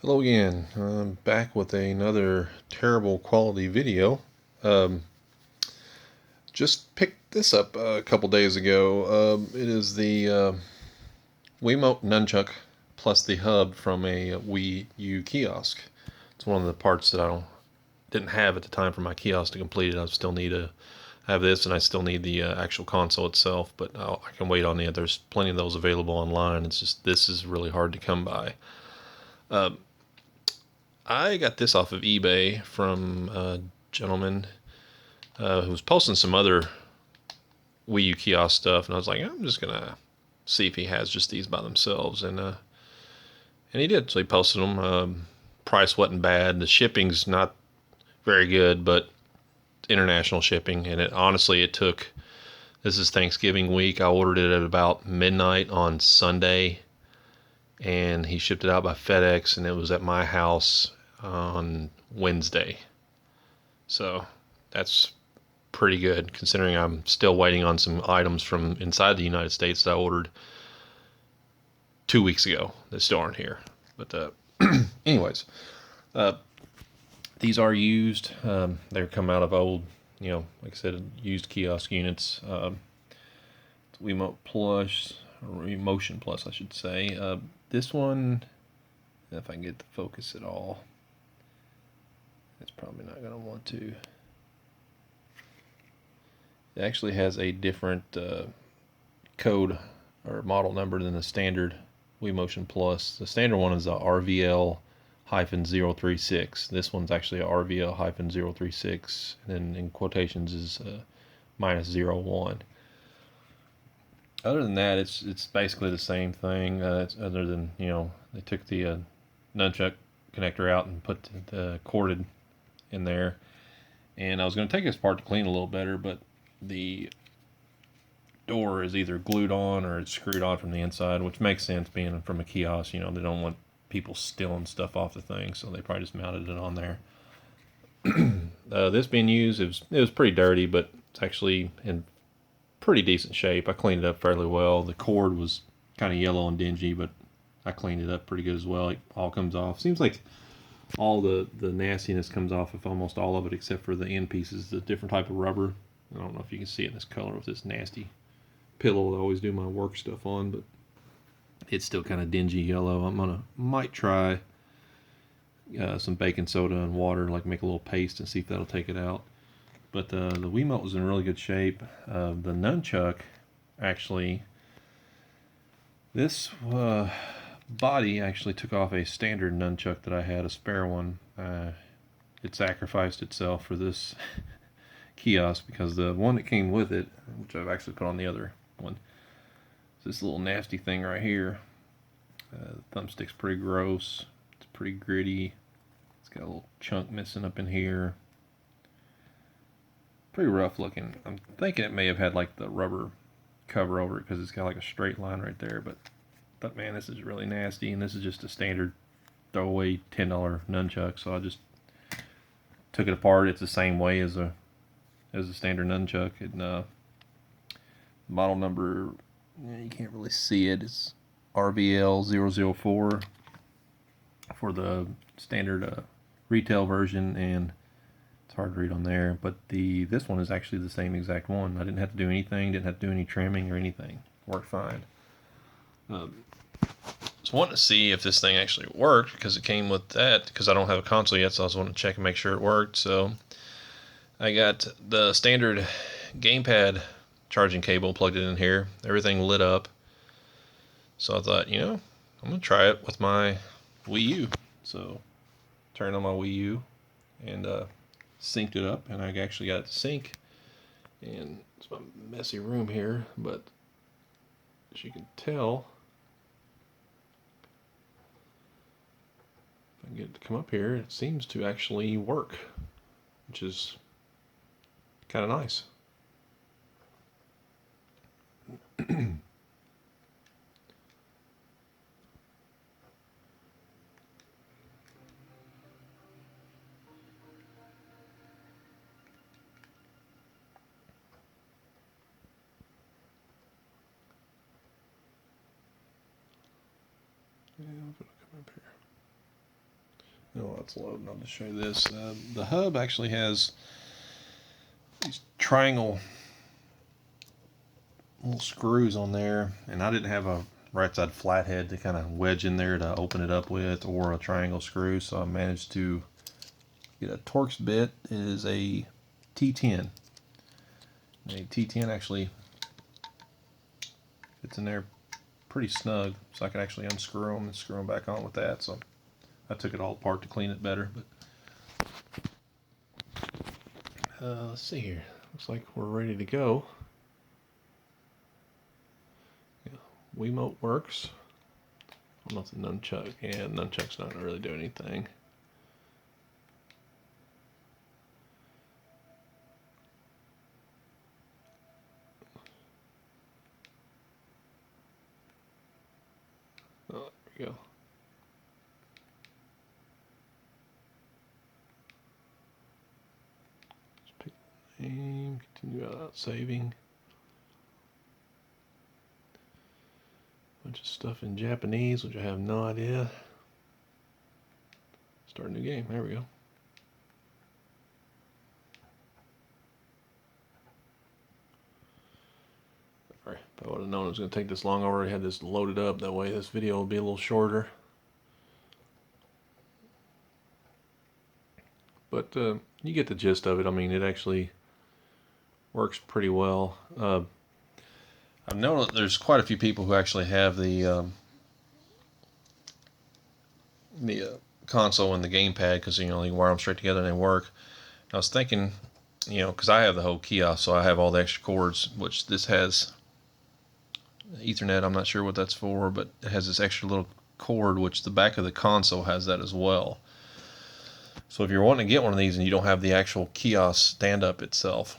Hello again. I'm back with another terrible quality video. Um, just picked this up a couple days ago. It is the wiimote nunchuk plus the hub from a Wii U kiosk. It's one of the parts that didn't have at the time for my kiosk to complete it. I still need to have this, and I still need the actual console itself. But I can wait on it. There's plenty of those available online. It's just this is really hard to come by. Uh, I got this off of eBay from a gentleman who was posting some other Wii U kiosk stuff, and I was like, I'm just gonna see if he has just these by themselves, and he did. So he posted them. Price wasn't bad. The shipping's not very good, but international shipping, and it took. This is Thanksgiving week. I ordered it at about midnight on Sunday, and he shipped it out by FedEx, and it was at my house on Wednesday. So that's pretty good considering I'm still waiting on some items from inside the United States that I ordered 2 weeks ago that still aren't here. But anyways, uh, these are used. They come out of old, like I said, used kiosk units. Wiimote Plus, or Emotion Plus, I should say. This one, if I can get the focus at all, it's probably not going to want to. It actually has a different code or model number than the standard WeMotion Plus. The standard one is a RVL-036. This one's actually a RVL-036, and then in quotations is -01. Other than that, it's basically the same thing. Other than they took the nunchuck connector out and put the corded in there. And I was going to take this apart to clean a little better, but the door is either glued on or it's screwed on from the inside, which makes sense being from a kiosk. They don't want people stealing stuff off the thing, so they probably just mounted it on there. This being used, it was pretty dirty, but it's actually in pretty decent shape. I cleaned it up fairly well. The cord was kind of yellow and dingy, but I cleaned it up pretty good as well. It all comes off. Seems like all the nastiness comes off of almost all of it except for the end pieces, the different type of rubber. I don't know if you can see it in this color with this nasty pillow I always do my work stuff on, but it's still kind of dingy yellow. Might try some baking soda and water, like make a little paste and see if that'll take it out. But the Wiimote was in really good shape. The nunchuck, actually, this body actually took off a standard nunchuck that I had, a spare one. It sacrificed itself for this kiosk because the one that came with it, which I've actually put on the other one, is this little nasty thing right here. The thumbstick's pretty gross. It's pretty gritty. It's got a little chunk missing up in here. Pretty rough looking. I'm thinking it may have had like the rubber cover over it because it's got like a straight line right there. But man, this is really nasty, and this is just a standard throwaway $10 nunchuck. So I just took it apart. It's the same way as a standard nunchuck. And model number, you can't really see it. It's RVL-004 for the standard retail version, and it's hard to read on there. But this one is actually the same exact one. I didn't have to do anything. Didn't have to do any trimming or anything. Worked fine. Just wanting to see if this thing actually worked because it came with that. Because I don't have a console yet, so I was wanting to check and make sure it worked. So I got the standard gamepad charging cable, plugged it in here. Everything lit up. So I thought, I'm gonna try it with my Wii U. So turned on my Wii U and synced it up, and I actually got it to sync. And it's my messy room here, but as you can tell, if I can get it to come up here, it seems to actually work, which is kind of nice. Yeah, if it'll come up here. Oh, it's loading. I'll just show you this. The hub actually has these triangle little screws on there, and I didn't have a right side flathead to kind of wedge in there to open it up with, or a triangle screw, so I managed to get a Torx bit. It is a T10. A T10 actually fits in there pretty snug, so I could actually unscrew them and screw them back on with that. So I took it all apart to clean it better. But let's see here. Looks like we're ready to go. Yeah, wiimote works. I don't know if the nunchuk. Yeah, nunchuk's not really doing anything. Oh, there we go. Just pick the name, continue without saving. Bunch of stuff in Japanese, which I have no idea. Start a new game. There we go. Sorry, if I would have known it was going to take this long, I already had this loaded up. That way this video will be a little shorter. But you get the gist of it. I mean, it actually works pretty well. I've known that there's quite a few people who actually have the console and the gamepad, because you can wire them straight together and they work. I was thinking, because I have the whole kiosk, so I have all the extra cords, which this has Ethernet. I'm not sure what that's for, but it has this extra little cord, which the back of the console has that as well. So if you're wanting to get one of these and you don't have the actual kiosk stand-up itself,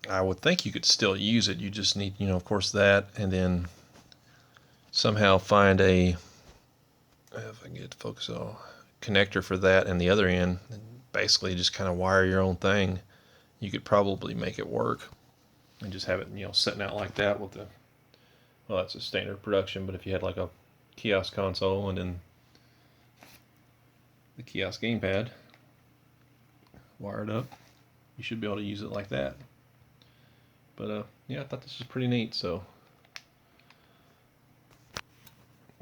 I would think you could still use it. You just need, of course, that, and then somehow find if I can get to focus on connector for that and the other end, and basically just kind of wire your own thing. You could probably make it work and just have it, sitting out like that with the, well, that's a standard production, but if you had like a kiosk console and then the kiosk gamepad wired up, you should be able to use it like that. But yeah, I thought this was pretty neat, so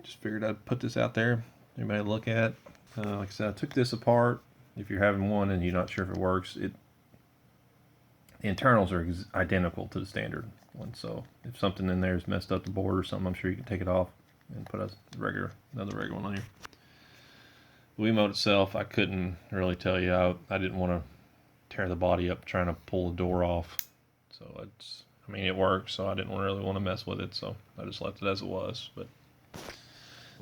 just figured I'd put this out there, anybody look at. Like I said, I took this apart. If you're having one and you're not sure if it works, the internals are identical to the standard one, so if something in there is messed up, the board or something, I'm sure you can take it off and put another regular one on here. The Wiimote itself, I couldn't really tell you. I didn't want to tear the body up trying to pull the door off. So it worked, so I didn't really want to mess with it, so I just left it as it was. But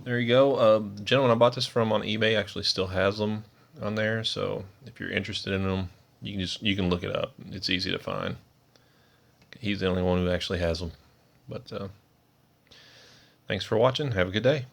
there you go. The gentleman I bought this from on eBay actually still has them on there, so if you're interested in them, you can look it up. It's easy to find. He's the only one who actually has them. But thanks for watching. Have a good day.